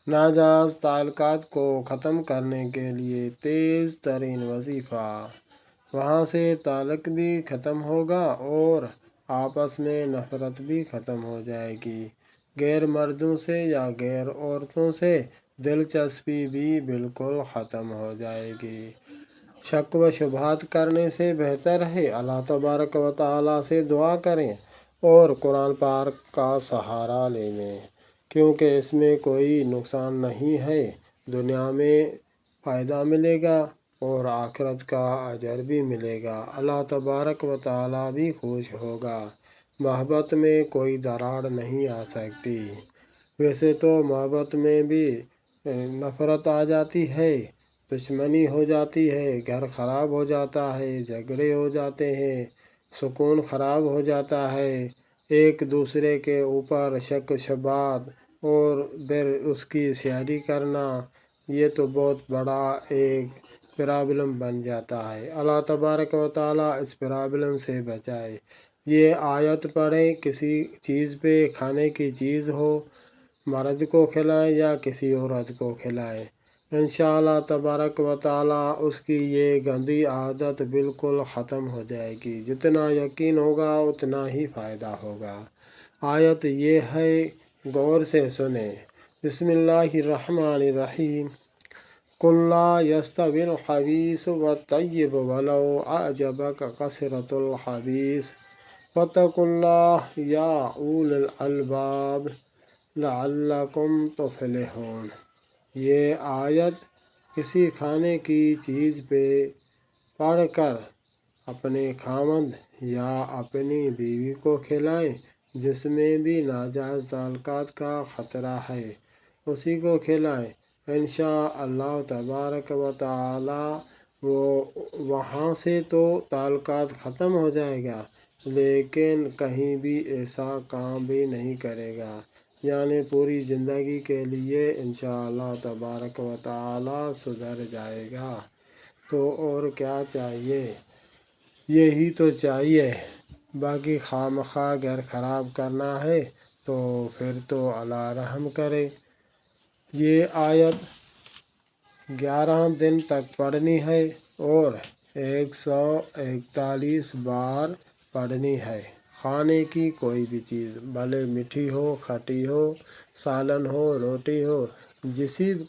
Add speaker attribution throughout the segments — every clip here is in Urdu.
Speaker 1: ناجائز تعلقات کو ختم کرنے کے لیے تیز ترین وظیفہ۔ وہاں سے تعلق بھی ختم ہوگا اور آپس میں نفرت بھی ختم ہو جائے گی۔ غیر مردوں سے یا غیر عورتوں سے دلچسپی بھی بالکل ختم ہو جائے گی۔ شک و شبہات کرنے سے بہتر ہے اللہ تبارک و تعالیٰ سے دعا کریں اور قرآن پاک کا سہارا لے لیں، کیونکہ اس میں کوئی نقصان نہیں ہے۔ دنیا میں فائدہ ملے گا اور آخرت کا اجر بھی ملے گا۔ اللہ تبارک و تعالیٰ بھی خوش ہوگا۔ محبت میں کوئی دراڑ نہیں آ سکتی۔ ویسے تو محبت میں بھی نفرت آ جاتی ہے، دشمنی ہو جاتی ہے، گھر خراب ہو جاتا ہے، جھگڑے ہو جاتے ہیں، سکون خراب ہو جاتا ہے، ایک دوسرے کے اوپر شک شبہات اور پھر اس کی سیاہی کرنا، یہ تو بہت بڑا ایک پرابلم بن جاتا ہے۔ اللہ تبارک و تعالیٰ اس پرابلم سے بچائے۔ یہ آیت پڑھیں، کسی چیز پہ کھانے کی چیز ہو، مرد کو کھلائیں یا کسی عورت کو کھلائیں، انشاءاللہ تبارک و تعالیٰ اس کی یہ گندی عادت بالکل ختم ہو جائے گی۔ جتنا یقین ہوگا اتنا ہی فائدہ ہوگا۔ آیت یہ ہے، غور سے سنیں۔ بسم اللہ الرحمن الرحیم۔ قل لا يستوي الخبيث والطيب ولو أعجبك كثرة الخبيث واتقوا الله يا أولي الألباب لعلكم تفلحون۔ یہ آیت کسی کھانے کی چیز پہ پڑھ کر اپنے خاوند یا اپنی بیوی کو کھلائیں جس میں بھی ناجائز تعلقات کا خطرہ ہے، اسی کو کھلائیں، انشاءاللہ تبارک و تعالیٰ وہاں سے تو تعلقات ختم ہو جائے گا، لیکن کہیں بھی ایسا کام بھی نہیں کرے گا، یعنی پوری زندگی کے لیے انشاءاللہ تبارک و تعالیٰ سدھر جائے گا۔ تو اور کیا چاہیے، یہی تو چاہیے۔ باقی خواہ مخواہ گھر خراب کرنا ہے تو پھر تو اللہ رحم کرے۔ یہ آیت 11 دن تک پڑھنی ہے اور 141 بار پڑھنی ہے۔ کھانے کی کوئی بھی چیز، بھلے میٹھی ہو، کھٹی ہو، سالن ہو، روٹی ہو،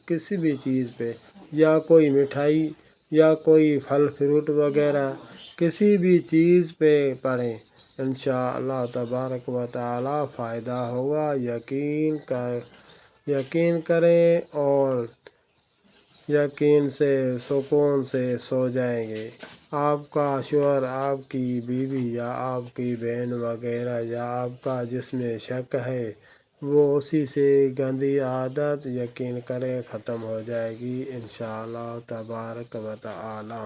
Speaker 1: کسی بھی چیز پہ، یا کوئی مٹھائی یا کوئی پھل فروٹ وغیرہ، کسی بھی چیز پہ پڑھیں، انشاءاللہ تبارک و تعالیٰ فائدہ ہوگا۔ یقین کریں اور یقین سے سکون سے سو جائیں گے۔ آپ کا شوہر، آپ کی بیوی یا آپ کی بہن وغیرہ یا آپ کا جس میں شک ہے، وہ اسی سے گندی عادت یقین کریں ختم ہو جائے گی انشاءاللہ تبارک و تعالیٰ۔